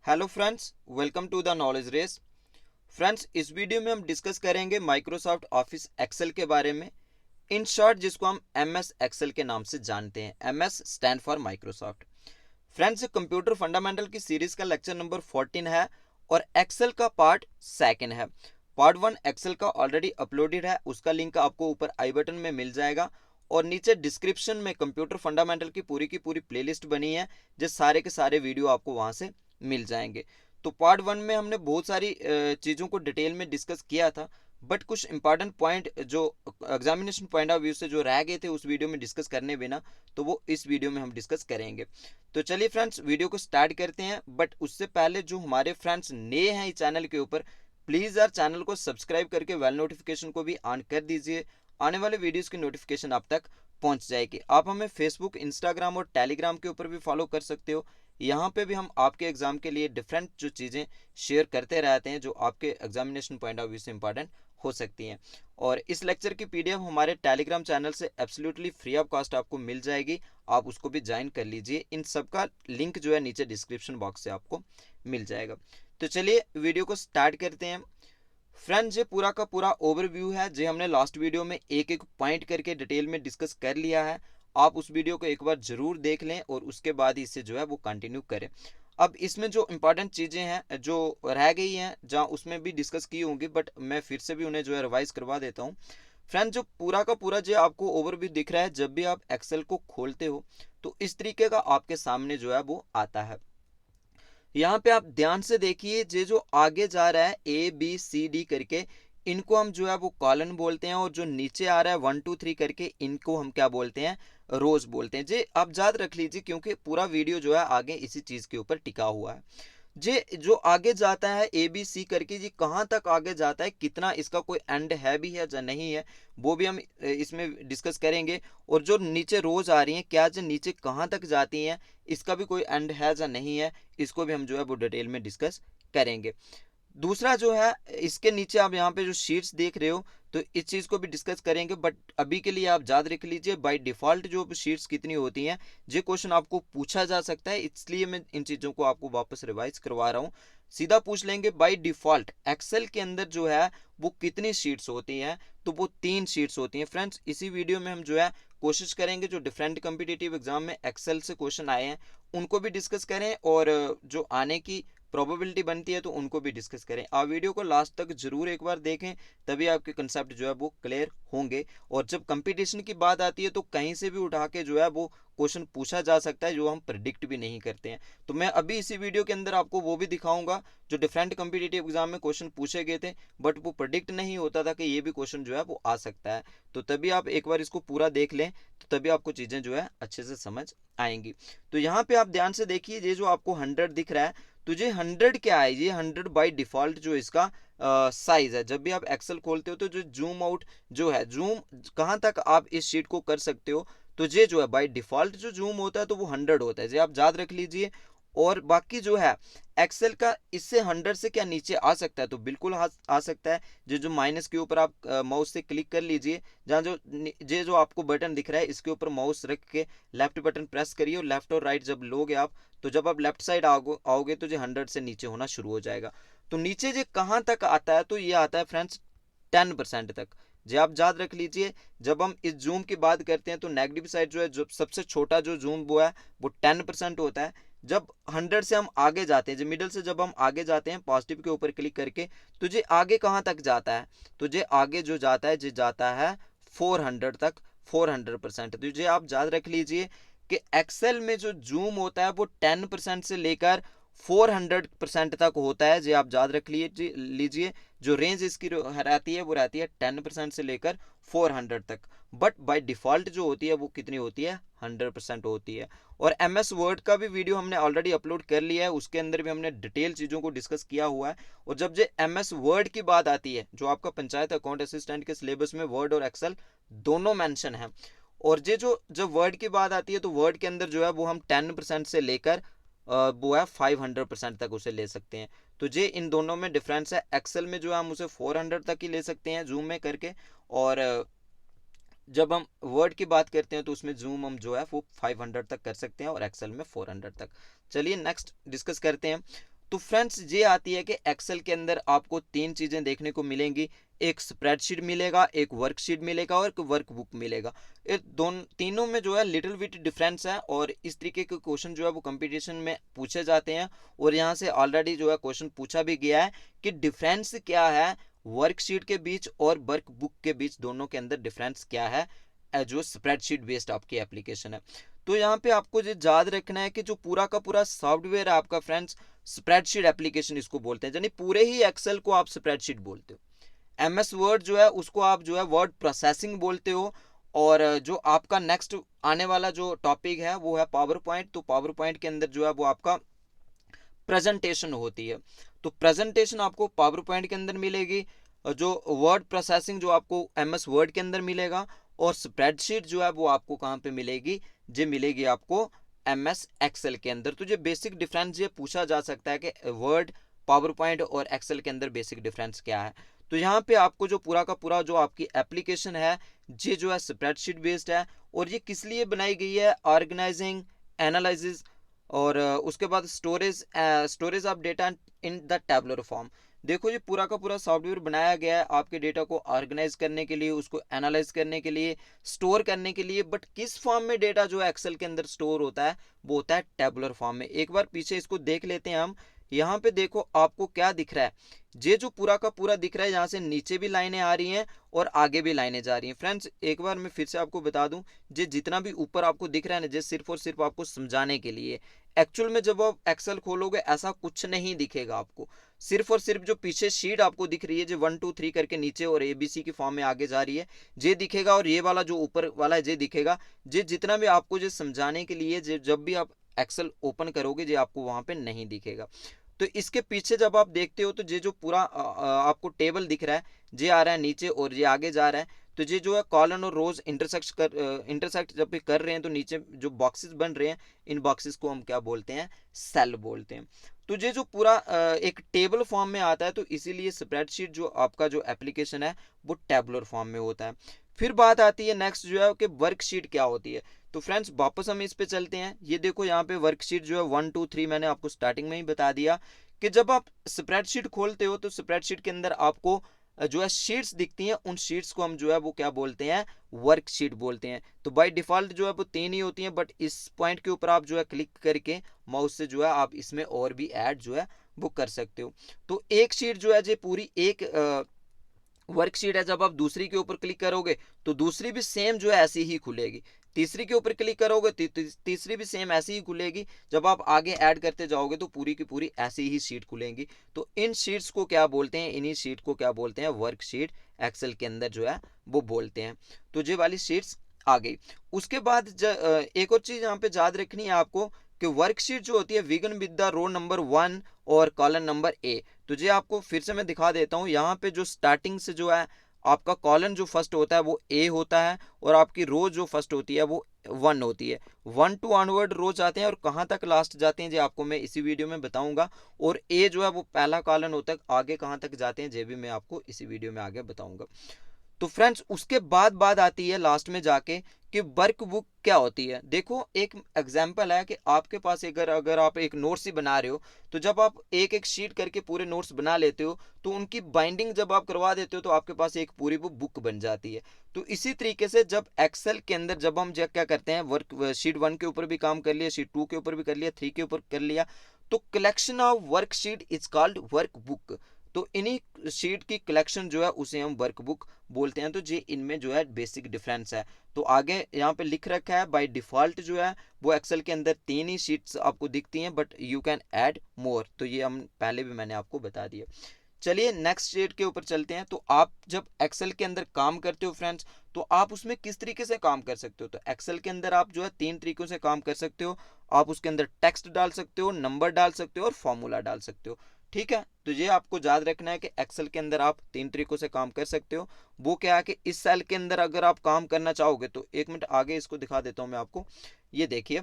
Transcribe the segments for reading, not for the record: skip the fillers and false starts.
Hello friends, welcome to the knowledge race. Friends, इस video में हम डिस्कस करेंगे माइक्रोसॉफ्ट ऑफिस एक्सेल के बारे में। इन शॉर्ट जिसको हम एमएस एक्सेल के नाम से जानते हैं। MS stand for Microsoft. Friends, computer fundamental की सीरीज का लेक्चर नंबर 14 है और एक्सेल का पार्ट सेकंड है। पार्ट 1 एक्सेल का ऑलरेडी अपलोडेड है, उसका लिंक आपको ऊपर आई बटन में मिल जाएगा और नीचे डिस्क्रिप्शन में कंप्यूटर फंडामेंटल की पूरी प्लेलिस्ट बनी है, जो सारे के सारे वीडियो आपको वहां से मिल जाएंगे। तो पार्ट 1 में हमने बहुत सारी चीज़ों को डिटेल में डिस्कस किया था, बट कुछ इंपॉर्टेंट पॉइंट जो एग्जामिनेशन पॉइंट ऑफ व्यू से जो रह गए थे उस वीडियो में डिस्कस करने बिना, तो वो इस वीडियो में हम डिस्कस करेंगे। तो चलिए फ्रेंड्स, वीडियो को स्टार्ट करते हैं। बट उससे पहले जो हमारे फ्रेंड्स नए हैं इस चैनल के ऊपर, प्लीज़ यार चैनल को सब्सक्राइब करके वेल नोटिफिकेशन को भी ऑन कर दीजिए। आने वाले वीडियोस की नोटिफिकेशन आप तक पहुंच जाएगी। आप हमें फेसबुक, इंस्टाग्राम और टेलीग्राम के ऊपर भी फॉलो कर सकते हो। यहाँ पे भी हम आपके एग्जाम के लिए डिफरेंट जो चीज़ें शेयर करते रहते हैं जो आपके एग्जामिनेशन पॉइंट ऑफ व्यू से इंपॉर्टेंट हो सकती हैं। और इस लेक्चर की पीडीएफ हमारे टेलीग्राम चैनल से एब्सोल्युटली फ्री ऑफ कॉस्ट आपको मिल जाएगी। आप उसको भी ज्वाइन कर लीजिए। इन सब का लिंक जो है नीचे डिस्क्रिप्शन बॉक्स से आपको मिल जाएगा। तो चलिए वीडियो को स्टार्ट करते हैं। फ्रेंड्स, ये पूरा का पूरा ओवरव्यू है जो हमने लास्ट वीडियो में एक एक पॉइंट करके डिटेल में डिस्कस कर लिया है। आप उस वीडियो को एक बार जरूर देख लें और उसके बाद ही इससे जो है वो कंटिन्यू करें। अब इसमें जो इंपॉर्टेंट चीज़ें हैं जो रह गई हैं, जहाँ उसमें भी डिस्कस की होंगी, बट मैं फिर से भी उन्हें जो है रिवाइज करवा देता हूँ। फ्रेंड, जो पूरा का पूरा जो आपको ओवरव्यू दिख रहा है, जब भी आप एक्सेल को खोलते हो तो इस तरीके का आपके सामने जो है वो आता है। यहाँ पे आप ध्यान से देखिए, ये जो आगे जा रहा है ABCD करके, इनको हम जो है वो कॉलन बोलते हैं, और जो नीचे आ रहा है 1 2 3 करके, इनको हम क्या बोलते हैं, रोज बोलते हैं। जी आप याद रख लीजिए, क्योंकि पूरा वीडियो जो है आगे इसी चीज के ऊपर टिका हुआ है। जी जो आगे जाता है ABC करके, जी कहाँ तक आगे जाता है, कितना इसका कोई एंड है भी है या नहीं है, वो भी हम इसमें डिस्कस करेंगे। और जो नीचे रोज आ रही हैं, क्या जो नीचे कहाँ तक जाती हैं, इसका भी कोई एंड है या नहीं है, इसको भी हम जो है वो डिटेल में डिस्कस करेंगे। दूसरा जो है, इसके नीचे आप यहाँ पे जो शीट्स देख रहे हो, तो इस चीज़ को भी डिस्कस करेंगे। बट अभी के लिए आप याद रख लीजिए, बाय डिफ़ॉल्ट जो शीट्स कितनी होती हैं, ये क्वेश्चन आपको पूछा जा सकता है, इसलिए मैं इन चीज़ों को आपको वापस रिवाइज करवा रहा हूँ। सीधा पूछ लेंगे बाय डिफ़ॉल्ट एक्सेल के अंदर जो है वो कितनी शीट्स होती हैं, तो वो 3 शीट्स होती हैं। फ्रेंड्स, इसी वीडियो में हम जो है कोशिश करेंगे जो डिफरेंट कम्पिटिटिव एग्जाम में एक्सेल से क्वेश्चन आए हैं उनको भी डिस्कस करें, और जो आने की प्रोबेबिलिटी बनती है तो उनको भी डिस्कस करें। आप वीडियो को लास्ट तक जरूर एक बार देखें, तभी आपके कंसेप्ट जो है वो क्लियर होंगे। और जब कंपटीशन की बात आती है तो कहीं से भी उठा के जो है वो क्वेश्चन पूछा जा सकता है जो हम प्रिडिक्ट भी नहीं करते हैं। तो मैं अभी इसी वीडियो के अंदर आपको वो भी दिखाऊंगा जो डिफरेंट कम्पिटिटिव एग्जाम में क्वेश्चन पूछे गए थे, बट वो प्रिडिक्ट नहीं होता था कि ये भी क्वेश्चन जो है वो आ सकता है। तो तभी आप एक बार इसको पूरा देख लें, तो तभी आपको चीज़ें जो है अच्छे से समझ आएंगी। तो यहाँ पे आप ध्यान से देखिए, ये जो आपको 100 दिख रहा है, तो ये 100 क्या है, ये 100 बाई डिफॉल्ट जो इसका साइज है। जब भी आप एक्सेल खोलते हो तो जो जूम आउट जो है, जूम कहाँ तक आप इस शीट को कर सकते हो, तो ये जो है बाई डिफॉल्ट जो जूम होता है तो वो 100 होता है, ये आप याद रख लीजिए। और बाकी जो है एक्सेल का, इससे 100 से क्या नीचे आ सकता है, तो बिल्कुल आ सकता है। जो माइनस के ऊपर आप माउस से क्लिक कर लीजिए, जहाँ जो ये जो आपको बटन दिख रहा है, इसके ऊपर माउस रख के लेफ्ट बटन प्रेस करिए, और लेफ्ट और राइट जब लोगे आप, तो जब आप लेफ्ट साइड आओगे तो जो 100 से नीचे होना शुरू हो जाएगा। तो नीचे जो कहाँ तक आता है, तो ये आता है फ्रेंड्स 10% तक। जी आप याद रख लीजिए, जब हम इस जूम की बात करते हैं तो नेगेटिव साइड जो है, जो सबसे छोटा जो जूम वो है वो 10% होता है। जब 100 से हम आगे जाते हैं, जो मिडल से जब हम आगे जाते हैं पॉजिटिव के ऊपर क्लिक करके, तो ये आगे कहाँ तक जाता है, तो ये आगे जो जाता है, ये जाता है 400 तक, 400%। तो ये आप याद रख लीजिए कि एक्सेल में जो जूम होता है वो 10% से लेकर 400% तक होता है। जी आप याद रख लीजिए, जो रेंज इसकी रहती है वो रहती है 10% से लेकर 400 तक। बट बाय डिफ़ॉल्ट जो होती है वो कितनी होती है, 100% होती है। और MS वर्ड का भी वीडियो हमने ऑलरेडी अपलोड कर लिया है, उसके अंदर भी हमने डिटेल चीज़ों को डिस्कस किया हुआ है। और जब जो MS वर्ड की बात आती है, जो आपका पंचायत अकाउंट असिस्टेंट के सिलेबस में वर्ड और एक्सेल दोनों मेंशन है, और ये जो जब वर्ड की बात आती है तो वर्ड के अंदर जो है वो हम 10% से लेकर वो है 500% तक उसे ले सकते हैं। तो ये इन दोनों में डिफरेंस है। एक्सेल में जो है हम उसे 400 तक ही ले सकते हैं जूम में करके, और जब हम वर्ड की बात करते हैं तो उसमें जूम हम जो है वो 500 तक कर सकते हैं, और एक्सेल में 400 तक। चलिए नेक्स्ट डिस्कस करते हैं। तो फ्रेंड्स ये आती है कि एक्सेल के अंदर आपको तीन चीज़ें देखने को मिलेंगी, एक स्प्रेडशीट मिलेगा, एक वर्कशीट मिलेगा और एक वर्कबुक मिलेगा। ये दोनों तीनों में जो है लिटिल बिट डिफरेंस है और इस तरीके के क्वेश्चन जो है वो कंपटीशन में पूछे जाते हैं और यहाँ से ऑलरेडी जो है क्वेश्चन पूछा भी गया है कि डिफरेंस क्या है वर्कशीट के बीच और वर्कबुक के बीच, दोनों के अंदर डिफरेंस क्या है जो स्प्रेडशीट बेस्ड आपकी एप्लीकेशन है। तो यहाँ पे आपको जो याद रखना है कि जो पूरा का पूरा सॉफ्टवेयर है आपका फ्रेंड्स, स्प्रेडशीट एप्लीकेशन इसको बोलते हैं, यानी पूरे ही एक्सेल को आप स्प्रेडशीट बोलते हो। एमएस वर्ड जो है उसको आप जो है वर्ड प्रोसेसिंग बोलते हो। और जो आपका नेक्स्ट आने वाला जो टॉपिक है वो है पावर पॉइंट। तो पावर पॉइंट के अंदर जो है वो आपका प्रेजेंटेशन होती है। तो प्रेजेंटेशन आपको पावर पॉइंट के अंदर मिलेगी, जो वर्ड प्रोसेसिंग जो आपको एमएस वर्ड के अंदर मिलेगा, और स्प्रेडशीट जो है वो आपको कहाँ पे मिलेगी, ये मिलेगी आपको एमएस एक्सेल के अंदर। तो ये बेसिक डिफरेंस ये पूछा जा सकता है कि वर्ड, पावर पॉइंट और एक्सेल के अंदर बेसिक डिफरेंस क्या है। तो यहाँ पे आपको जो पूरा का पूरा जो आपकी एप्लीकेशन है ये जो है स्प्रेडशीट बेस्ड है। और ये किस लिए बनाई गई है, ऑर्गेनाइजिंग, एनालिसिस और उसके बाद storage of data in the tabular form. देखो ये पूरा का पूरा सॉफ्टवेयर बनाया गया है आपके डेटा को ऑर्गेनाइज करने के लिए, उसको एनालाइज करने के लिए, स्टोर करने के लिए। बट किस फॉर्म में डेटा जो है एक्सेल के अंदर स्टोर होता है, वो होता है टैबुलर फॉर्म में। एक बार पीछे इसको देख लेते हैं हम। यहाँ पे देखो आपको क्या दिख रहा है, ये जो पूरा का पूरा दिख रहा है, यहाँ से नीचे भी लाइनें आ रही हैं और आगे भी लाइनें जा रही हैं। फ्रेंड्स एक बार मैं फिर से आपको बता दूं, ये जितना भी ऊपर आपको दिख रहा है ना, ये सिर्फ और सिर्फ आपको समझाने के लिए। एक्चुअल में जब आप एक्सेल खोलोगे ऐसा कुछ नहीं दिखेगा आपको। सिर्फ और सिर्फ जो पीछे शीट आपको दिख रही है, जो 1 2 3 करके नीचे और ABC की फॉर्म में आगे जा रही है, ये दिखेगा। और ये वाला जो ऊपर वाला है ये दिखेगा। ये जितना भी आपको जो समझाने के लिए, जब भी आप एक्सेल ओपन करोगे ये आपको वहां पे नहीं दिखेगा। तो इसके पीछे जब आप देखते हो तो ये जो पूरा आपको टेबल दिख रहा है, ये आ रहा है नीचे और ये आगे जा रहा है। तो ये जो है कॉलन और रोज इंटरसेक्ट जब भी कर रहे हैं तो नीचे जो बॉक्सेस बन रहे हैं, इन बॉक्सेस को हम क्या बोलते हैं, सेल बोलते हैं। तो ये जो पूरा एक टेबल फॉर्म में आता है, तो इसीलिए स्प्रेडशीट जो आपका जो एप्लीकेशन है वो टेबुलर फॉर्म में होता है। फिर बात आती है नेक्स्ट जो है कि वर्कशीट क्या होती है। तो फ्रेंड्स वापस हम इस पे चलते हैं। ये देखो यहाँ पे वर्कशीट जो है 1 2 3 मैंने आपको स्टार्टिंग में ही बता दिया कि जब आप स्प्रेडशीट खोलते हो तो स्प्रेडशीट के अंदर आपको जो है शीट्स दिखती हैं, उन शीट्स को हम जो है वो क्या बोलते हैं, वर्कशीट बोलते हैं। तो बाय डिफॉल्ट जो है वो 3 ही होती हैं, बट इस पॉइंट के ऊपर आप जो है क्लिक करके माउस से जो है आप इसमें और भी ऐड जो है वो कर सकते हो। तो एक शीट जो है जो पूरी एक वर्कशीट है, जब आप दूसरी के ऊपर क्लिक करोगे तो दूसरी भी सेम जो है ऐसी ही खुलेगी। तीसरी के ऊपर क्लिक करोगे तीसरी भी सेम ऐसी ही खुलेगी। जब आप आगे ऐड करते जाओगे तो पूरी की पूरी ऐसी ही शीट खुलेंगी। तो इन शीट्स को क्या बोलते हैं, इन्हीं शीट को क्या बोलते हैं, वर्कशीट एक्सेल के अंदर जो है वो बोलते हैं। तो ये वाली शीट्स आ गई। उसके बाद एक और चीज यहाँ पे याद रखनी है आपको कि वर्कशीट जो होती है विगन विद द रो नंबर 1 और कॉलम नंबर ए। तो ये आपको फिर से मैं दिखा देता हूँ। यहाँ पे जो स्टार्टिंग से जो है आपका कॉलम जो फर्स्ट होता है वो ए होता है और आपकी रो जो फर्स्ट होती है वो 1 होती है। 1 to ऑनवर्ड रो जाते हैं और कहाँ तक लास्ट जाते हैं ये आपको मैं इसी वीडियो में बताऊंगा। और ए जो है वो पहला कॉलम होता है, आगे कहाँ तक जाते हैं ये भी मैं आपको इसी वीडियो में आगे बताऊंगा। तो फ्रेंड्स उसके बाद आती है लास्ट में जाके कि वर्कबुक क्या होती है। देखो एक एग्जांपल है कि आपके पास अगर आप एक नोट्स ही बना रहे हो, तो जब आप एक एक शीट करके पूरे नोट्स बना लेते हो तो उनकी बाइंडिंग जब आप करवा देते हो तो आपके पास एक पूरी वो बुक बन जाती है। तो इसी तरीके से जब एक्सेल के अंदर जब हम क्या करते हैं, वर्क शीट 1 के ऊपर भी काम कर लिया, शीट 2 के ऊपर भी कर लिया, 3 के ऊपर कर लिया, तो collection of worksheet is called workbook. तो इन्हीं शीट की कलेक्शन जो है उसे हम वर्कबुक बोलते हैं। तो ये इनमें जो है बेसिक डिफरेंस है। तो आगे यहाँ पे लिख रखा है बाय डिफॉल्ट जो है वो एक्सेल के अंदर 3 ही शीट्स आपको दिखती हैं, but you can add more. तो ये हम पहले भी मैंने आपको बता दिया। चलिए नेक्स्ट शीट के ऊपर चलते हैं। तो आप जब एक्सेल के अंदर काम करते हो फ्रेंड्स, तो आप उसमें किस तरीके से काम कर सकते हो। तो एक्सेल के अंदर आप जो है 3 तरीकों से काम कर सकते हो। आप उसके अंदर टेक्स्ट डाल सकते हो, नंबर डाल सकते हो और फॉर्मूला डाल सकते हो। ठीक है, तो ये आपको याद रखना है कि एक्सेल के अंदर आप 3 तरीकों से काम कर सकते हो। वो क्या है कि इस सेल के अंदर अगर आप काम करना चाहोगे, तो 1 मिनट आगे इसको दिखा देता हूं मैं आपको। ये देखिए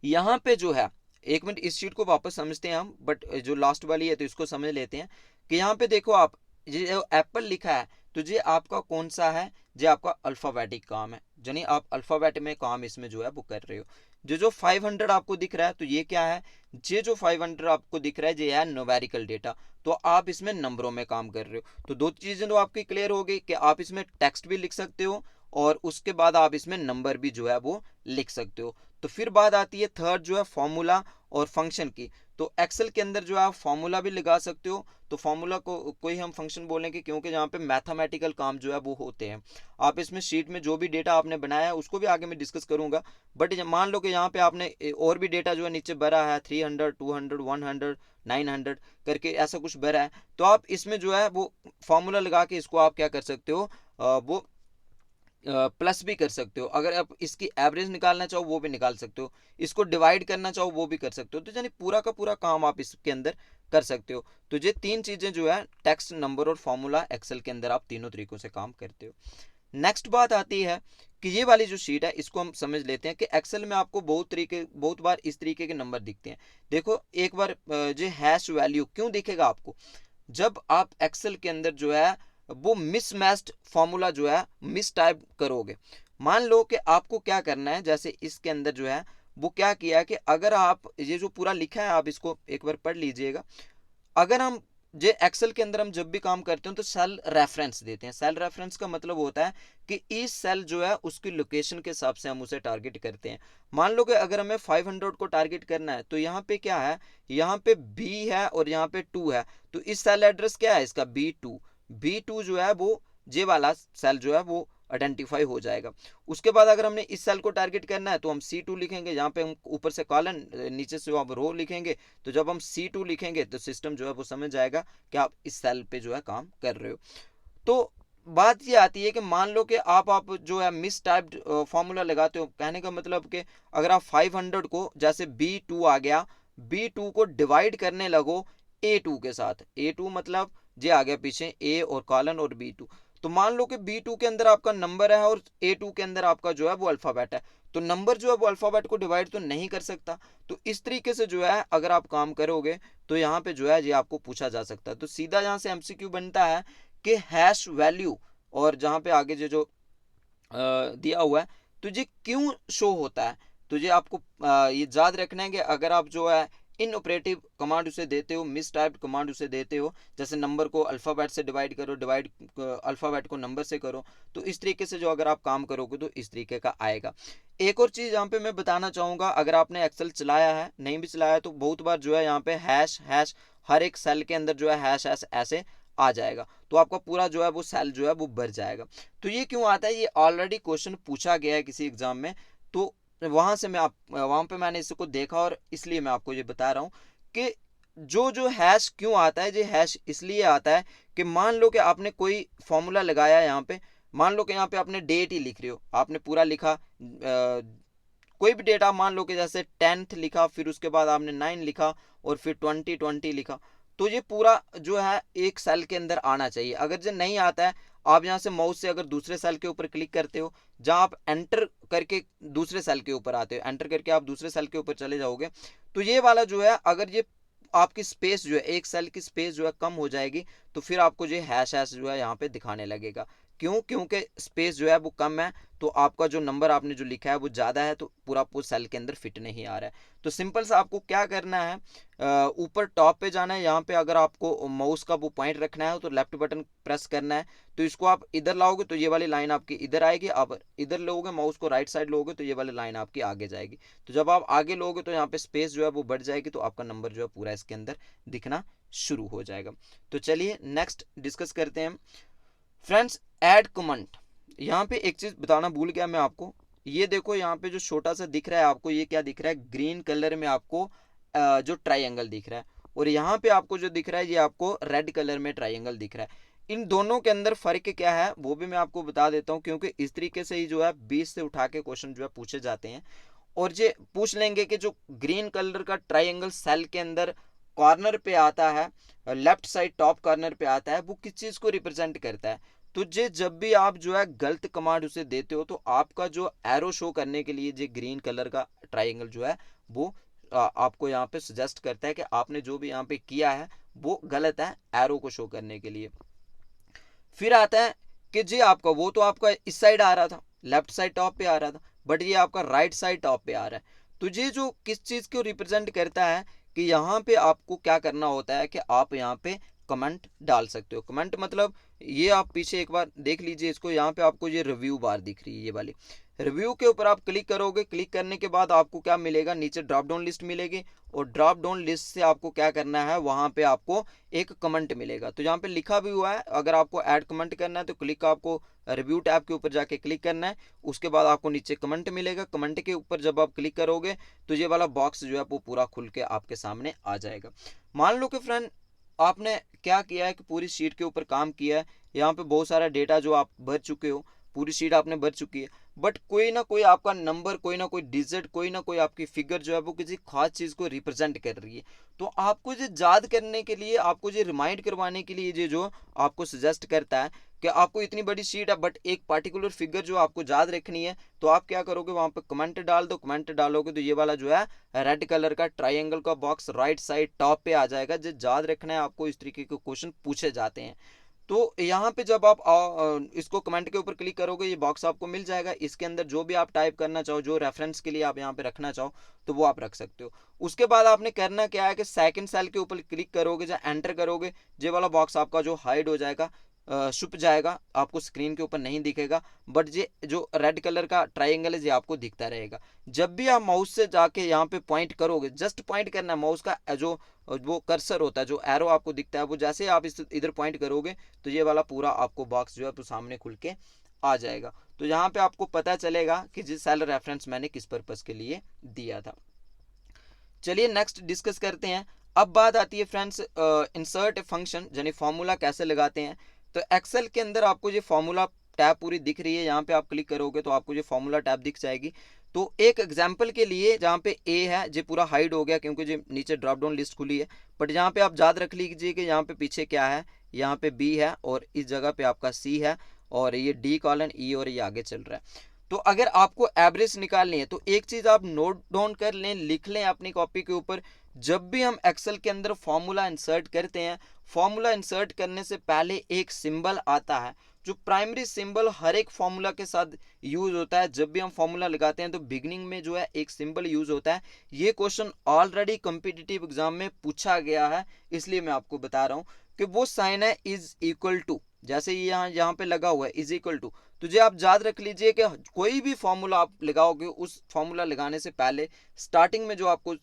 यहाँ पे जो है, 1 मिनट इस शीट को वापस समझते हैं हम, बट जो लास्ट वाली है तो इसको समझ लेते हैं कि यहाँ पे देखो आप, ये जो एप्पल लिखा है तो ये आपका कौन सा है, ये आपका अल्फाबेटिक काम है, यानी आप अल्फाबेट में काम इसमें जो है वो कर रहे हो। जो 500 आपको दिख रहा है तो ये क्या है, ये जो 500 आपको दिख रहा है ये है न्यूमेरिकल डेटा, तो आप इसमें नंबरों में काम कर रहे हो। तो दो चीजें तो आपकी क्लियर हो गई कि आप इसमें टेक्स्ट भी लिख सकते हो और उसके बाद आप इसमें नंबर भी जो है वो लिख सकते हो। तो फिर बात आती है थर्ड जो है फॉर्मूला और फंक्शन की। तो एक्सेल के अंदर जो है आप फॉर्मूला भी लगा सकते हो, तो फॉर्मूला को कोई हम फंक्शन बोलेंगे क्योंकि यहाँ पे मैथमेटिकल काम जो है वो होते हैं। आप इसमें शीट में जो भी डेटा आपने बनाया है उसको भी आगे मैं डिस्कस करूंगा, बट मान लो कि यहाँ पे आपने और भी डेटा जो है नीचे भरा है 300 200 100 900 करके ऐसा कुछ भरा है, तो आप इसमें जो है वो फॉर्मूला लगा के इसको आप क्या कर सकते हो, वो प्लस भी कर सकते हो। अगर आप इसकी एवरेज निकालना चाहो वो भी निकाल सकते हो, इसको डिवाइड करना चाहो वो भी कर सकते हो। तो यानी पूरा का पूरा काम आप इसके अंदर कर सकते हो। तो ये तीन चीजें जो है टेक्स्ट, नंबर और फॉर्मूला, एक्सेल के अंदर आप तीनों तरीकों से काम करते हो। नेक्स्ट बात आती है कि ये वाली जो शीट है इसको हम समझ लेते हैं कि एक्सेल में आपको बहुत बार इस तरीके के नंबर दिखते हैं। देखो एक बार जो हैश वैल्यू क्यों दिखेगा आपको, जब आप एक्सेल के अंदर जो है वो मिसमैच्ड फॉर्मूला जो है मिस टाइप करोगे। मान लो कि आपको क्या करना है, जैसे इसके अंदर जो है वो क्या किया है कि अगर आप ये जो पूरा लिखा है आप इसको एक बार पढ़ लीजिएगा। अगर हम जे एक्सेल के अंदर हम जब भी काम करते हैं तो सेल रेफरेंस देते हैं। सेल रेफरेंस का मतलब होता है कि इस सेल जो है उसकी लोकेशन के हिसाब से हम उसे टारगेट करते हैं। मान लो कि अगर हमें 500 को टारगेट करना है तो यहाँ पे क्या है, यहाँ पे B है और यहाँ पे 2 है, तो इस सेल एड्रेस क्या है इसका B2 जो है वो जे वाला सेल जो है वो आइडेंटिफाई हो जाएगा। उसके बाद अगर हमने इस सेल को टारगेट करना है तो हम C2 लिखेंगे, यहाँ पे हम ऊपर से कॉलन नीचे से आप रो लिखेंगे। तो जब हम C2 लिखेंगे तो सिस्टम जो है वो समझ जाएगा कि आप इस सेल पे जो है काम कर रहे हो। तो बात ये आती है कि मान लो कि आप जो है मिस टाइप्ड फॉर्मूला लगाते हो। कहने का मतलब कि अगर आप 500 को जैसे B2 आ गया, B2 को डिवाइड करने लगो A2 के साथ, A2 मतलब जे आ गया पीछे A और कॉलन और B2। तो मान लो कि B2 के अंदर आपका नंबर है और A2 के अंदर आपका जो है वो अल्फाबेट है, तो नंबर जो है वो अल्फाबेट को डिवाइड तो नहीं कर सकता। तो इस तरीके से जो है अगर आप काम करोगे तो यहाँ पे जो है ये आपको पूछा जा सकता है। तो सीधा यहाँ से MCQ बनता है कि हैश वैल्यू और जहाँ पे आगे जो दिया हुआ है तो ये क्यों शो होता है। तो ये आपको ये याद रखना है कि अगर आप जो है इन ऑपरेटिव कमांड उसे देते हो, मिस टाइप कमांड उसे देते हो, जैसे नंबर को अल्फाबेट से डिवाइड करो, डिवाइड अल्फाबेट को नंबर से करो, तो इस तरीके से जो अगर आप काम करोगे तो इस तरीके का आएगा। एक और चीज़ यहाँ पे मैं बताना चाहूँगा, अगर आपने एक्सेल चलाया है, नहीं भी चलाया तो बहुत बार जो है यहाँ पे हैश हैश हर एक सेल के अंदर जो है हैश हैश ऐसे आ जाएगा, तो आपका पूरा जो है वो सेल जो है वो भर जाएगा। तो ये क्यों आता है, ये ऑलरेडी क्वेश्चन पूछा गया है किसी एग्जाम में, तो वहां से मैं आप वहां पे मैंने इसको देखा और इसलिए मैं आपको ये बता रहा हूँ कि जो हैश क्यों आता है। ये हैश इसलिए आता है कि मान लो कि आपने कोई फॉर्मूला लगाया है यहाँ पे, मान लो कि यहाँ पे आपने डेट ही लिख रहे हो, आपने पूरा लिखा कोई भी डेटा, मान लो कि जैसे 10th लिखा, फिर उसके बाद आपने 9 लिखा और फिर 20 लिखा, तो ये पूरा जो है एक सेल के अंदर आना चाहिए। अगर जो नहीं आता है, आप यहाँ से माउस से अगर दूसरे सेल के ऊपर क्लिक करते हो, जहाँ आप एंटर करके दूसरे सेल के ऊपर आते हो, एंटर करके आप दूसरे सेल के ऊपर चले जाओगे, तो ये वाला जो है अगर ये आपकी स्पेस जो है एक सेल की स्पेस जो है कम हो जाएगी, तो फिर आपको जो हैश हैश जो है यहाँ पे दिखाने लगेगा। क्यों, क्योंकि स्पेस जो है वो कम है, तो आपका जो नंबर आपने जो लिखा है वो ज़्यादा है, तो पूरा पूरा सेल के अंदर फिट नहीं आ रहा है। तो सिंपल सा आपको क्या करना है, ऊपर टॉप पे जाना है, यहाँ पे अगर आपको माउस का वो पॉइंट रखना है तो लेफ्ट बटन प्रेस करना है, तो इसको आप इधर लाओगे तो ये वाली लाइन आपकी इधर आएगी, आप इधर लोगे माउस को राइट साइड लोगे तो ये वाली लाइन आपकी आगे जाएगी। तो जब आप आगे लोगे तो यहाँ पे स्पेस जो है वो बढ़ जाएगी, तो आपका नंबर जो है पूरा इसके अंदर दिखना शुरू हो जाएगा। तो चलिए नेक्स्ट डिस्कस करते हैं फ्रेंड्स, ऐड कमेंट। यहाँ पे एक चीज बताना भूल गया मैं आपको, ये देखो यहाँ पे जो छोटा सा दिख रहा है आपको, ये क्या दिख रहा है, ग्रीन कलर में आपको जो ट्राइंगल दिख रहा है, और यहाँ पे आपको जो दिख रहा है ये आपको रेड कलर में ट्राइंगल दिख रहा है। इन दोनों के अंदर फर्क क्या है वो भी मैं आपको बता देता हूँ, क्योंकि इस तरीके से ही जो है 20 से उठा के क्वेश्चन जो है पूछे जाते हैं। और ये पूछ लेंगे कि जो ग्रीन कलर का ट्राइंगल सेल के अंदर कॉर्नर पे आता है, लेफ्ट साइड टॉप कॉर्नर पे आता है, वो किस चीज को रिप्रेजेंट करता है। तो जे जब भी आप जो है गलत कमांड उसे देते हो तो आपका जो एरो शो करने के लिए जो ग्रीन कलर का ट्राइंगल जो है वो आपको यहाँ पे सजेस्ट करता है कि आपने जो भी यहाँ पे किया है वो गलत है, एरो को शो करने के लिए। फिर आता है कि जी आपका वो तो आपका इस साइड आ रहा था, लेफ्ट साइड टॉप पे आ रहा था, बट ये आपका राइट साइड टॉप पे आ रहा है। तो ये जो किस चीज़ को रिप्रेजेंट करता है कि यहाँ पे आपको क्या करना होता है कि आप यहाँ पे कमेंट डाल सकते हो। कमेंट मतलब ये आप पीछे एक बार देख लीजिए इसको, यहाँ पे आपको ये रिव्यू बार दिख रही है ये वाली, रिव्यू के ऊपर आप क्लिक करोगे। क्लिक करने के बाद आपको क्या मिलेगा, नीचे ड्रॉप डाउन लिस्ट मिलेगी और ड्रॉप डाउन लिस्ट से आपको क्या करना है, वहाँ पे आपको एक कमेंट मिलेगा। तो यहाँ पे लिखा भी हुआ है, अगर आपको ऐड कमेंट करना है तो क्लिक आपको रिव्यू टैब के ऊपर जाके क्लिक करना है। उसके बाद आपको नीचे कमेंट मिलेगा, कमेंट के ऊपर जब आप क्लिक करोगे तो ये वाला बॉक्स जो है वो पूरा खुल के आपके सामने आ जाएगा। मान लो कि फ्रेंड आपने क्या किया है कि पूरी शीट के ऊपर काम किया है, यहाँ पे बहुत सारा डेटा जो आप भर चुके हो, पूरी शीट आपने भर चुकी है, बट कोई ना कोई आपका नंबर, कोई ना कोई डिजिट, कोई ना कोई आपकी फिगर जो है वो किसी खास चीज़ को रिप्रेजेंट कर रही है। तो आपको ये याद करने के लिए, आपको ये रिमाइंड करवाने के लिए ये जो आपको सजेस्ट करता है कि आपको इतनी बड़ी शीट है बट एक पर्टिकुलर फिगर जो आपको याद रखनी है, तो आप क्या करोगे, वहाँ पे कमेंट डाल दो। कमेंट डालोगे तो ये वाला जो है रेड कलर का ट्राइंगल का बॉक्स राइट साइड टॉप पे आ जाएगा। जो याद रखना है आपको, इस तरीके के क्वेश्चन पूछे जाते हैं। तो यहाँ पे जब आप इसको कमेंट के ऊपर क्लिक करोगे, ये बॉक्स आपको मिल जाएगा। इसके अंदर जो भी आप टाइप करना चाहो, जो रेफरेंस के लिए आप यहाँ पे रखना चाहो, तो वो आप रख सकते हो। उसके बाद आपने करना क्या है कि सेकंड सेल के ऊपर क्लिक करोगे, जब एंटर करोगे, ये वाला बॉक्स आपका जो हाइड हो जाएगा, छुप जाएगा, आपको स्क्रीन के ऊपर नहीं दिखेगा, बट ये जो रेड कलर का ट्राइंगल है ये आपको दिखता रहेगा। जब भी आप माउस से जाके यहाँ पे पॉइंट करोगे, जस्ट पॉइंट करना है, माउस का जो वो कर्सर होता है, जो एरो आपको दिखता है, वो जैसे आप इस इधर पॉइंट करोगे तो ये वाला पूरा आपको बॉक्स जो है तो सामने खुल के आ जाएगा। तो यहाँ पे आपको पता चलेगा कि जिस सेल रेफरेंस मैंने किस पर्पस के लिए दिया था। चलिए नेक्स्ट डिस्कस करते हैं। अब बात आती है फ्रेंड्स इंसर्ट फंक्शन, यानी फॉर्मूला कैसे लगाते हैं। तो एक्सेल के अंदर आपको ये फॉर्मूला टैब पूरी दिख रही है, यहाँ पे आप क्लिक करोगे तो आपको ये फॉर्मूला टैब दिख जाएगी। तो एक एग्जांपल के लिए जहाँ पे ए है ये पूरा हाइड हो गया क्योंकि ये नीचे ड्रॉप डाउन लिस्ट खुली है, बट यहाँ पे आप याद रख लीजिए कि यहाँ पे पीछे क्या है, यहाँ पे बी है और इस जगह पे आपका सी है और ये डी कॉलन ई और ये आगे चल रहा है। तो अगर आपको एवरेज निकालनी है तो एक चीज़ आप नोट डाउन कर लें, लिख लें अपनी कॉपी के ऊपर। जब भी हम एक्सेल के अंदर फॉर्मूला इंसर्ट करते हैं, फॉर्मूला इंसर्ट करने से पहले एक सिंबल आता है, जो प्राइमरी सिंबल हर एक फॉर्मूला के साथ यूज होता है। जब भी हम फॉर्मूला लगाते हैं तो बिगनिंग में जो है एक सिंबल यूज होता है। ये क्वेश्चन ऑलरेडी कॉम्पिटिटिव एग्जाम में पूछा गया है, इसलिए मैं आपको बता रहा हूँ कि वो साइन है इज इक्वल टू, जैसे ये यहाँ पे लगा हुआ है इज इक्वल टू। तो ये आप याद रख लीजिए कि कोई भी फॉर्मूला आप लगाओगे, उस फॉर्मूला लगाने से पहले स्टार्टिंग में जो आपको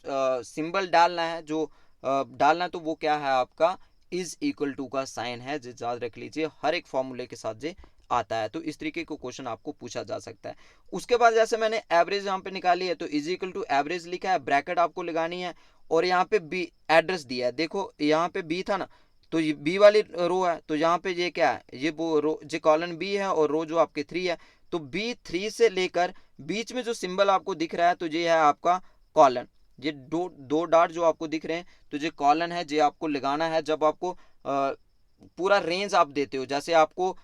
सिंबल डालना है, जो डालना है, तो वो क्या है आपका इज इक्वल टू का साइन है। जो याद रख लीजिए हर एक फॉर्मूले के साथ ये आता है। तो इस तरीके को क्वेश्चन आपको पूछा जा सकता है। उसके बाद जैसे मैंने एवरेज यहाँ पे निकाली है, तो इज इक्वल टू एवरेज लिखा है, ब्रैकेट आपको लगानी है और यहाँ पे बी एड्रेस दिया है। देखो यहाँ पे बी था ना, तो ये बी वाली रो है, तो यहाँ पे ये क्या है, ये वो रो, ये कॉलन बी है और रो जो आपके 3 है। तो B3 से लेकर बीच में जो सिंबल आपको दिख रहा है तो ये है आपका कॉलन। ये दो डॉट जो आपको दिख रहे हैं तो ये कॉलन है, ये आपको लगाना है। जब आपको पूरा रेंज आप देते हो, जैसे आपको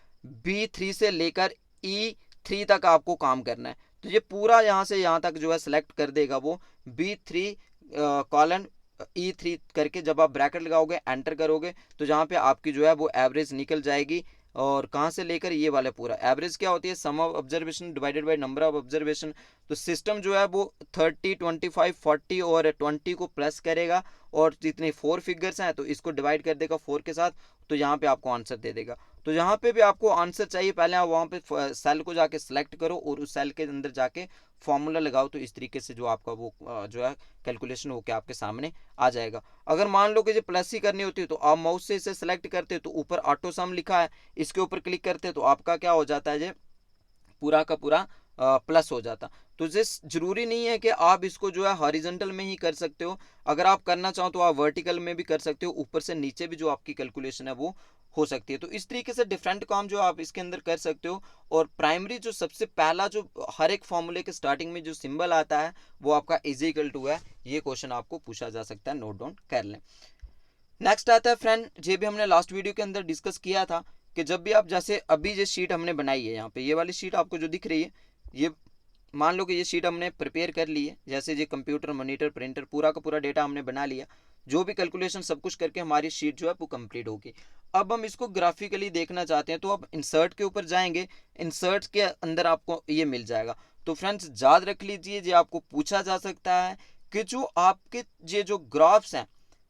B3 से लेकर E3 तक आपको काम करना है, तो ये पूरा यहाँ से यहाँ तक जो है सिलेक्ट कर देगा वो B3 कॉलन E3 करके। जब आप ब्रैकेट लगाओगे, एंटर करोगे, तो जहाँ पे आपकी जो है वो एवरेज निकल जाएगी। और कहाँ से लेकर ये वाला पूरा एवरेज क्या होती है, sum of observation divided by number of observation. तो सिस्टम जो है वो 30, 25, 40 और 20 को प्लस करेगा और जितने 4 फिगर्स हैं तो इसको डिवाइड कर देगा 4 के साथ, तो यहाँ पे आपको आंसर दे देगा। तो यहाँ पे भी आपको आंसर चाहिए, पहले आप वहाँ पे सेल को जाके सिलेक्ट करो और उस सेल के अंदर जाके फॉर्मूला लगाओ। तो इस तरीके से जो आपका वो जो है कैलकुलेशन होकर आपके सामने आ जाएगा। अगर मान लो कि जो प्लस ही करनी होती है तो आप माउस से इसे सेलेक्ट करते हो, तो ऊपर ऑटो सम लिखा है, इसके ऊपर क्लिक करते हैं तो आपका क्या हो जाता है, ये पूरा का पूरा प्लस हो जाता। तो जिस जरूरी नहीं है कि आप इसको जो है हॉरिजॉन्टल में ही कर सकते हो, अगर आप करना चाहो तो आप वर्टिकल में भी कर सकते हो, ऊपर से नीचे भी जो आपकी कैलकुलेशन है वो हो सकती है। तो इस तरीके से डिफरेंट काम जो आप इसके अंदर कर सकते हो। और प्राइमरी जो सबसे पहला जो हर एक फॉर्मूले के स्टार्टिंग में जो सिंबल आता है वो आपका इज इक्वल टू है। ये क्वेश्चन आपको पूछा जा सकता है, नोट डाउन कर लें। नेक्स्ट आता है फ्रेंड, ये भी हमने लास्ट वीडियो के अंदर डिस्कस किया था कि जब भी आप, जैसे अभी ये शीट हमने बनाई है, यहाँ पे ये वाली शीट आपको जो दिख रही है, ये मान लो कि ये शीट हमने प्रिपेयर कर ली है। जैसे ये कंप्यूटर, मॉनिटर, प्रिंटर, पूरा का पूरा डेटा हमने बना लिया, जो भी कैलकुलेशन सब कुछ करके हमारी शीट जो है वो कंप्लीट होगी। अब हम इसको ग्राफिकली देखना चाहते हैं, तो अब इंसर्ट के ऊपर जाएंगे, इंसर्ट के अंदर आपको ये मिल जाएगा। तो फ्रेंड्स याद रख लीजिए, ये आपको पूछा जा सकता है कि जो आपके ये जो ग्राफ्स हैं,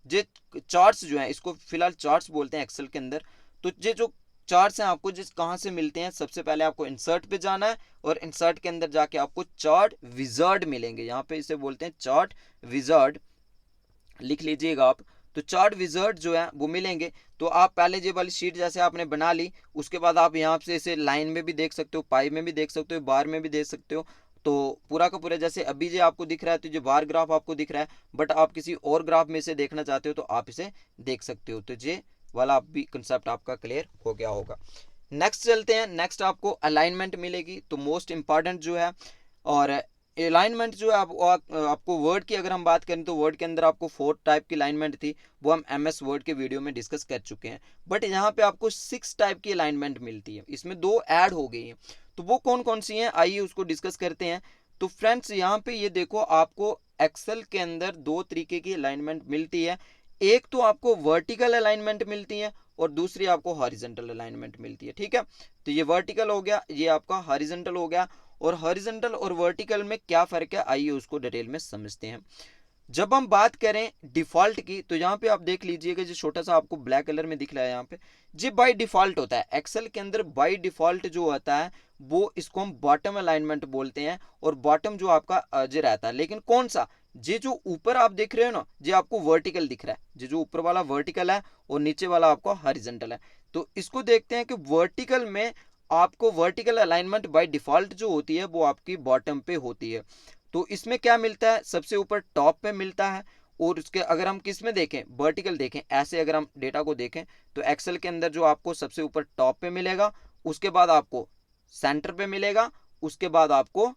ये चार्ट्स जो हैं, इसको फिलहाल चार्ट्स बोलते हैं एक्सेल के अंदर। तो ये जो चार्ट्स हैं आपको जिस कहाँ से मिलते हैं, सबसे पहले आपको इंसर्ट पे जाना है और इंसर्ट के अंदर जाके आपको चार्ट विजार्ड मिलेंगे। यहाँ पे इसे बोलते हैं चार्ट विजार्ड, लिख लीजिएगा आप। तो चार्ट विजार्ड जो है वो मिलेंगे। तो आप पहले ये वाली शीट जैसे आपने बना ली, उसके बाद आप यहाँ से इसे लाइन में भी देख सकते हो, पाई में भी देख सकते हो, बार में भी देख सकते हो। तो पूरा का पूरा जैसे अभी जो आपको दिख रहा है, तो जो बार ग्राफ आपको दिख रहा है, बट आप किसी और ग्राफ में इसे देखना चाहते हो तो आप इसे देख सकते हो। तो ये वाला भी कंसेप्ट आपका क्लियर हो गया होगा। नेक्स्ट चलते हैं। नेक्स्ट आपको अलाइनमेंट मिलेगी, तो मोस्ट इंपॉर्टेंट जो है। और अलाइनमेंट जो है आपको वर्ड की अगर हम बात करें तो वर्ड के अंदर आपको 4 टाइप की अलाइनमेंट थी, वो हम MS वर्ड के वीडियो में डिस्कस कर चुके हैं। बट यहाँ पे आपको 6 टाइप की अलाइनमेंट मिलती है, इसमें 2 ऐड हो गई हैं। तो वो कौन कौन सी हैं, आइए उसको डिस्कस करते हैं। तो फ्रेंड्स यहाँ पे ये देखो, आपको एक्सेल के अंदर 2 तरीके की अलाइनमेंट मिलती है। एक तो आपको वर्टिकल अलाइनमेंट मिलती है और दूसरी आपको हॉरिजॉन्टल अलाइनमेंट मिलती है। ठीक है, तो ये वर्टिकल हो गया, ये आपका हॉरिजॉन्टल हो गया। और हॉरिजॉन्टल और वर्टिकल में क्या फर्क है, आइए उसको डिटेल में समझते हैं। जब हम बात करें डिफॉल्ट की, तो यहाँ पे आप देख लीजिएगा, जो छोटा सा आपको ब्लैक कलर में दिख रहा है यहाँ पे, जी बाय डिफॉल्ट होता है एक्सेल के अंदर। बाय डिफॉल्ट जो होता है वो इसको हम बॉटम अलाइनमेंट बोलते हैं। और बॉटम जो आपका जो रहता है, लेकिन कौन सा, ये जो ऊपर आप देख रहे हो ना, ये आपको वर्टिकल दिख रहा है, ये जो ऊपर वाला वर्टिकल है और नीचे वाला आपको हॉरिजॉन्टल है। तो इसको देखते हैं कि वर्टिकल में आपको वर्टिकल अलाइनमेंट बाय डिफॉल्ट जो होती है वो आपकी बॉटम पे होती है। तो इसमें क्या मिलता है, सबसे ऊपर टॉप पे मिलता है। और उसके अगर हम किस में देखें, वर्टिकल देखें, ऐसे अगर हम डेटा को देखें तो एक्सेल के अंदर जो आपको सबसे ऊपर टॉप पे मिलेगा, उसके बाद आपको सेंटर पे मिलेगा, उसके बाद आपको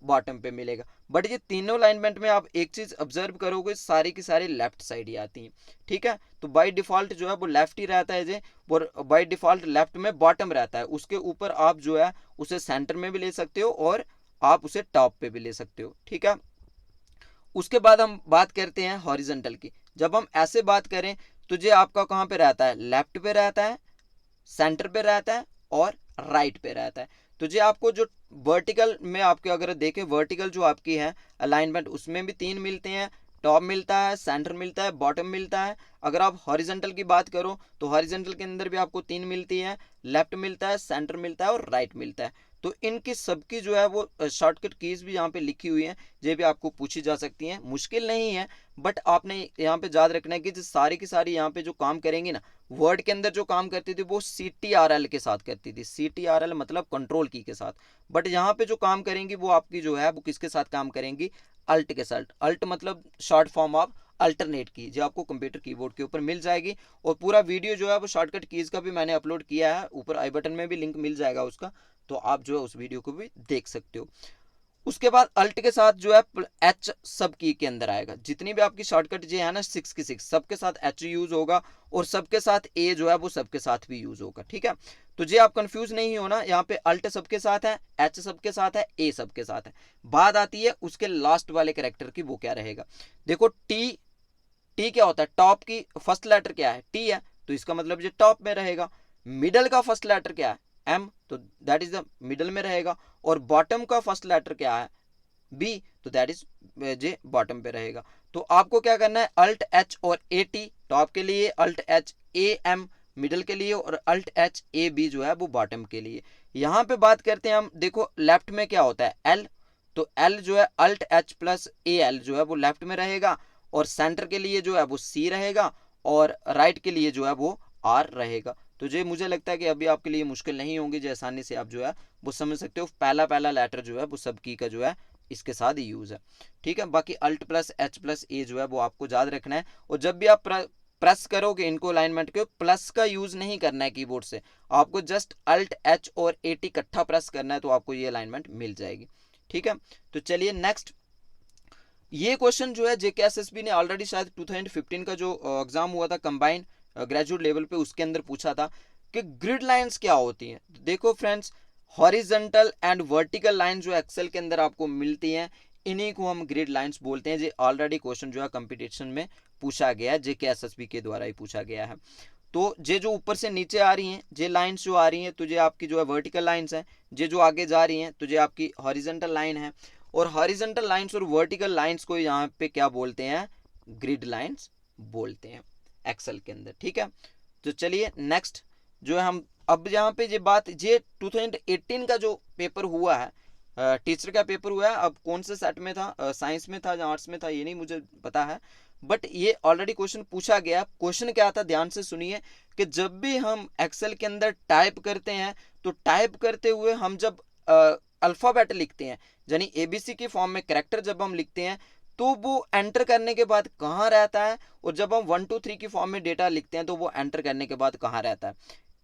बॉटम पे मिलेगा। बट ये तीनों अलाइनमेंट में आप एक चीज ऑब्जर्व करोगे, सारी की सारी लेफ्ट साइड ही आती हैं। ठीक है, तो बाय डिफॉल्ट जो है वो लेफ्ट ही रहता है जे, और बाय डिफॉल्ट लेफ्ट में बॉटम रहता है। उसके ऊपर आप जो है उसे सेंटर में भी ले सकते हो और आप उसे टॉप पे भी ले सकते हो। ठीक है, उसके बाद हम बात करते हैं हॉरिजॉन्टल की। जब हम ऐसे बात करें तो ये आपका कहाँ पे रहता है, लेफ्ट पे रहता है, सेंटर पे रहता है और राइट पे रहता है। तो ये आपको जो वर्टिकल में आपके अगर देखें, वर्टिकल जो आपकी है अलाइनमेंट, उसमें भी 3 मिलते हैं, टॉप मिलता है, सेंटर मिलता है, बॉटम मिलता है। अगर आप हॉरिजॉन्टल की बात करो तो हॉरिजॉन्टल के अंदर भी आपको 3 मिलती है, लेफ्ट मिलता है, सेंटर मिलता है और राइट मिलता है। तो इनकी सबकी जो है वो शॉर्टकट कीज भी यहाँ पे लिखी हुई हैं, ये भी आपको पूछी जा सकती हैं, मुश्किल नहीं है। बट आपने यहाँ पे याद रखना है कि सारी की सारी यहाँ पे जो काम करेंगी ना, वर्ड के अंदर जो काम करती थी वो CTRL के साथ करती थी, CTRL मतलब कंट्रोल की के साथ। बट यहाँ पे जो काम करेंगी वो आपकी जो है वो किसके साथ काम करेंगी, अल्ट के साथ। अल्ट मतलब शॉर्ट फॉर्म ऑफ अल्टरनेट की, जो आपको कंप्यूटर कीबोर्ड के ऊपर मिल जाएगी। और पूरा वीडियो जो है वो शॉर्टकट कीज का भी मैंने अपलोड किया है, ऊपर आई बटन में भी लिंक मिल जाएगा उसका, तो आप जो है उस वीडियो को भी देख सकते हो। उसके बाद अल्ट के साथ जो है H सब की के अंदर आएगा। जितनी भी आपकी शॉर्टकट जो है ना 6 की 6, सबके साथ H यूज होगा और सबके साथ A जो है वो सबके साथ भी यूज होगा। ठीक है, तो ये आप कंफ्यूज नहीं होना, यहाँ पे अल्ट सबके साथ है, H सबके साथ है, A सबके साथ है। बात आती है उसके लास्ट वाले कैरेक्टर की, वो क्या रहेगा। देखो टी क्या होता है, टॉप की फर्स्ट लेटर क्या है, T है, तो इसका मतलब ये टॉप में रहेगा। मिडल का फर्स्ट लेटर क्या है, M, तो दैट इज द मिडल में रहेगा। और बॉटम का फर्स्ट लेटर क्या है, B, तो दैट इज जे बॉटम पे रहेगा। तो आपको क्या करना है, अल्ट H और AT टॉप के लिए, अल्ट H AM मिडल के लिए और अल्ट H AB जो है वो बॉटम के लिए। यहाँ पे बात करते हैं हम, देखो लेफ्ट में क्या होता है L, तो L जो है अल्ट H प्लस AL जो है वो लेफ्ट में रहेगा। और सेंटर के लिए जो है वो C रहेगा और राइट के लिए जो है वो R रहेगा। तो जो मुझे लगता है कि अभी आपके लिए मुश्किल नहीं होंगी, जो आसानी से आप जो है वो समझ सकते हो। पहला पहला लेटर जो है वो सब की का जो है इसके साथ यूज है। ठीक है, बाकी alt plus H plus A जो है वो आपको याद रखना है। और जब भी आप प्रेस करोगे इनको अलाइनमेंट के, प्लस का यूज नहीं करना है कीबोर्ड से, आपको जस्ट अल्ट H और AT इकट्ठा प्रेस करना है, तो आपको ये अलाइनमेंट मिल जाएगी। ठीक है, तो चलिए नेक्स्ट। ये क्वेश्चन जो है JKSSB ने ऑलरेडी शायद 2015 का जो एग्जाम हुआ था कंबाइंड ग्रेजुएट लेवल पे, उसके अंदर पूछा था कि ग्रिड लाइंस क्या होती हैं। देखो friends, horizontal and vertical line जो एक्सेल के अंदर आपको मिलती हैं, इन्हीं को हम ग्रिड लाइंस बोलते हैं। जो ऑलरेडी क्वेश्चन जो है कंपटीशन में पूछा गया है, JKSSB के द्वारा ही पूछा गया है। तो ये जो ऊपर से नीचे आ रही हैं ये लाइन्स जो आ रही हैं तो ये आपकी जो है वर्टिकल लाइन्स हैं, ये जो आगे जा रही हैं तो ये आपकी हॉरिजॉन्टल लाइन है। और हॉरिजॉन्टल लाइन्स और वर्टिकल लाइन्स को यहाँ पे क्या बोलते हैं, ग्रिड लाइन्स बोलते हैं एक्सेल के अंदर। ठीक है, तो चलिए नेक्स्ट जो है हम अब यहाँ पे ये बात, ये 2018 का जो पेपर हुआ है, टीचर का पेपर हुआ है, अब कौन से सेट में था, साइंस में था या आर्ट्स में था ये नहीं मुझे पता है, बट ये ऑलरेडी क्वेश्चन पूछा गया। क्वेश्चन क्या था, ध्यान से सुनिए कि जब भी हम एक्सेल के अंदर टाइप करते हैं तो टाइप करते हुए हम जब अल्फ़ाबेट लिखते हैं यानी एबीसी की फॉर्म में कैरेक्टर जब हम लिखते हैं तो वो एंटर करने के बाद कहाँ रहता है, और जब हम 1 2 3 की फॉर्म में डेटा लिखते हैं तो वो एंटर करने के बाद कहाँ रहता है।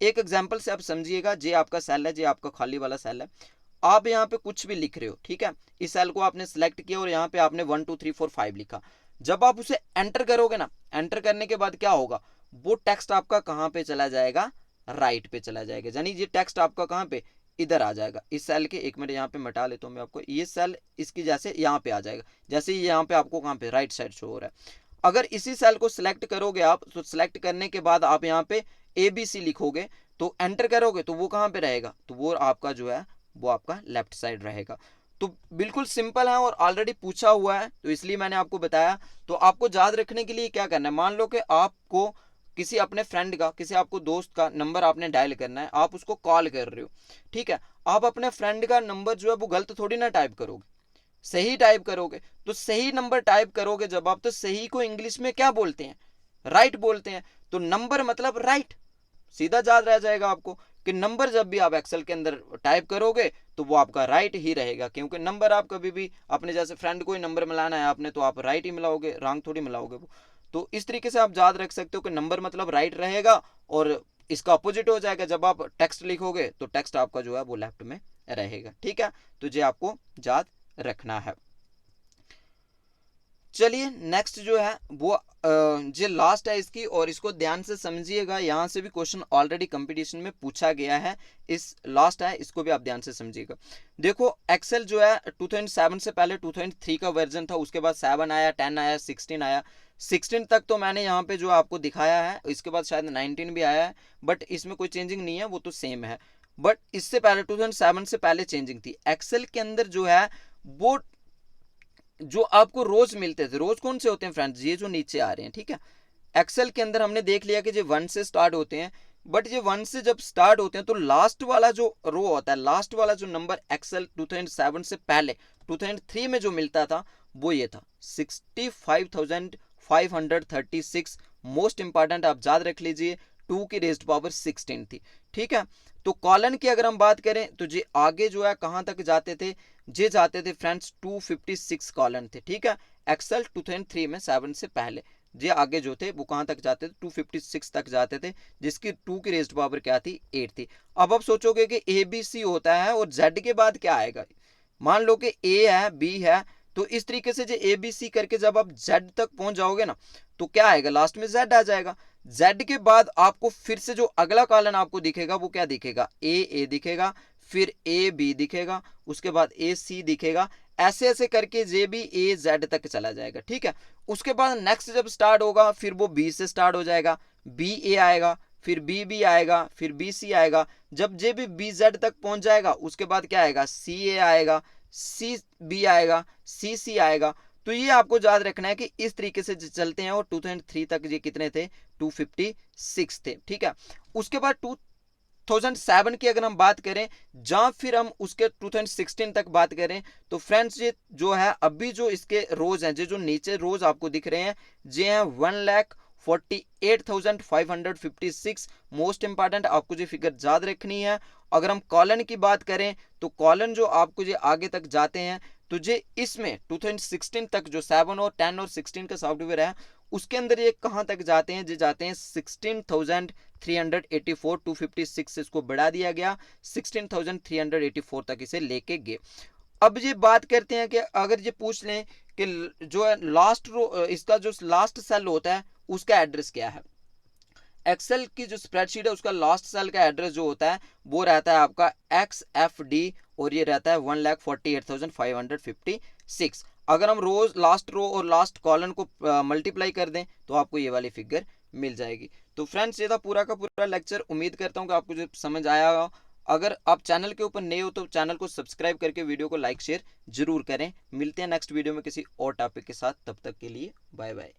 एक एग्जाम्पल से आप समझिएगा, ये आपका सेल है, ये आपका खाली वाला सेल है, आप यहाँ पे कुछ भी लिख रहे हो, ठीक है, इस सेल को आपने सिलेक्ट किया और यहाँ पे आपने 1 2 3 4 5 लिखा। जब आप उसे एंटर करोगे ना, एंटर करने के बाद क्या होगा, वो टेक्स्ट आपका कहाँ पे चला जाएगा, राइट पे चला जाएगा, यानी ये टेक्स्ट आपका कहाँ पे, इधर आ जाएगा। इस सेल के, एक मिनट यहाँ पे मिटा लेता हूँ मैं आपको, ये सेल इसकी जैसे यहाँ पे आ जाएगा, जैसे यहाँ पे आपको कहाँ पे राइट साइड शो हो रहा है। अगर इसी सेल को सिलेक्ट करोगे आप, तो सिलेक्ट करने के बाद आप यहाँ पे ABC लिखोगे तो एंटर करोगे तो वो कहाँ पे रहेगा, तो वो आपका जो है वो आपका लेफ्ट साइड रहेगा। तो बिल्कुल सिंपल है और ऑलरेडी पूछा हुआ है तो इसलिए मैंने आपको बताया। तो आपको याद रखने के लिए क्या करना है, मान लो कि आपको किसी अपने फ्रेंड का, किसी आपको दोस्त का नंबर आपने डायल करना है, आप उसको कॉल कर रहे हो, ठीक है, आप अपने फ्रेंड का नंबर जो है वो गलत थोड़ी ना टाइप करोगे, सही टाइप करोगे। तो सही नंबर टाइप करोगे जब आप, तो सही को इंग्लिश में क्या बोलते हैं, राइट बोलते हैं। तो नंबर मतलब राइट, सीधा याद रह जाएगा आपको कि नंबर जब भी आप एक्सेल के अंदर टाइप करोगे तो वो आपका राइट ही रहेगा, क्योंकि नंबर आप कभी भी अपने जैसे फ्रेंड को ही नंबर मिलाना है आपने, तो आप राइट ही मिलाओगे, रॉन्ग थोड़ी मिलाओगे वो। तो इस तरीके से आप याद रख सकते हो कि नंबर मतलब राइट रहेगा, और इसका अपोजिट हो जाएगा, जब आप टेक्स्ट लिखोगे तो टेक्स्ट आपका जो है वो लेफ्ट में रहेगा। ठीक है, तो ये आपको याद रखना है। चलिए नेक्स्ट जो है वो जो लास्ट है इसकी, और इसको ध्यान से समझिएगा, यहाँ से भी क्वेश्चन ऑलरेडी कंपटीशन में पूछा गया है, इस लास्ट है, इसको भी आप ध्यान से समझिएगा। देखो एक्सेल जो है 2007 से पहले 2003 का वर्जन था, उसके बाद 7 आया, 10 आया, 16 आया, 16 तक तो मैंने यहाँ पे जो आपको दिखाया है, इसके बाद शायद 19 भी आया है, बट इसमें कोई चेंजिंग नहीं है, वो तो सेम है। बट इससे पहले 2007 से पहले चेंजिंग थी एक्सेल के अंदर जो है, वो जो आपको रोज मिलते थे, रोज कौन से होते हैं फ्रेंड्स, ये जो नीचे आ रहे हैं, ठीक है। एक्सेल के अंदर हमने देख लिया कि ये 1 से स्टार्ट होते हैं, बट ये 1 से जब स्टार्ट होते हैं तो लास्ट वाला जो रो होता है, लास्ट वाला जो नंबर एक्सेल 2007 से पहले 2003 में जो मिलता था वो ये था 65,536। मोस्ट इंपॉर्टेंट आप याद रख लीजिए, 2 की रेज्ड पावर 16 थी, ठीक है। तो कॉलन की अगर हम बात करें तो ये आगे जो है कहाँ तक जाते थे, ये जाते थे फ्रेंड्स 256 कॉलन थे, ठीक है। एक्सेल 2003 में 7 से पहले ये आगे जो थे वो कहाँ तक जाते थे, 256 तक जाते थे, जिसकी 2 की रेज्ड पावर क्या थी, 8 थी। अब आप सोचोगे कि ABC होता है और Z के बाद क्या आएगा, मान लो कि A है, B है, तो इस तरीके से जो ABC करके जब आप Z तक पहुंच जाओगे ना, तो क्या आएगा, लास्ट में Z आ जाएगा। Z के बाद आपको फिर से जो अगला कॉलन आपको दिखेगा वो क्या दिखेगा, A दिखेगा, फिर AB दिखेगा, उसके बाद AC दिखेगा, ऐसे ऐसे करके जे भी AZ तक चला जाएगा, ठीक है। उसके बाद नेक्स्ट जब स्टार्ट होगा फिर वो B से स्टार्ट हो जाएगा, BA आएगा, फिर BB आएगा, फिर BC आएगा, जब जे भी BZ तक पहुंच जाएगा उसके बाद क्या आएगा, CA आएगा, CB आएगा, CC आएगा। तो ये आपको याद रखना है कि इस तरीके से चलते हैं, और 2003 तक ये कितने थे, 256 थे, ठीक है। उसके बाद 2007 की अगर हम बात करें, जहां फिर हम उसके 2016 तक बात करें, तो फ्रेंड्स ये जो है अभी जो इसके रोज हैं, जो नीचे रोज आपको दिख रहे हैं, ये हैं 1,48,556। मोस्ट इंपॉर्टेंट आपको जो फिगर याद रखनी है। अगर हम कॉलन की बात करें तो कॉलन जो आपको जो आगे तक जाते हैं, तो ये इसमें 2016 तक जो 7 और 10 और 16 का सॉफ्टवेयर है उसके अंदर ये कहां तक जाते हैं, ये जाते हैं 16,384, 256 इसको बढ़ा दिया गया, 16,384 तक इसे लेके गए। अब ये बात करते हैं कि अगर ये पूछ लें कि जो है लास्ट रो, इसका जो लास्ट सेल होता है उसका एड्रेस क्या है, एक्सेल की जो स्प्रेडशीट है उसका लास्ट सेल का एड्रेस जो होता है वो रहता है आपका XFD, और ये रहता है 1,48,556। अगर हम रोज लास्ट रो और लास्ट कॉलन को मल्टीप्लाई कर दें तो आपको ये वाली फिगर मिल जाएगी। तो फ्रेंड्स ये था पूरा का पूरा लेक्चर। उम्मीद करता हूँ कि आपको जो समझ आया होगा। अगर आप चैनल के ऊपर नए हो तो चैनल को सब्सक्राइब करके वीडियो को लाइक शेयर जरूर करें। मिलते हैं नेक्स्ट वीडियो में किसी और टॉपिक के साथ, तब तक के लिए बाय बाय।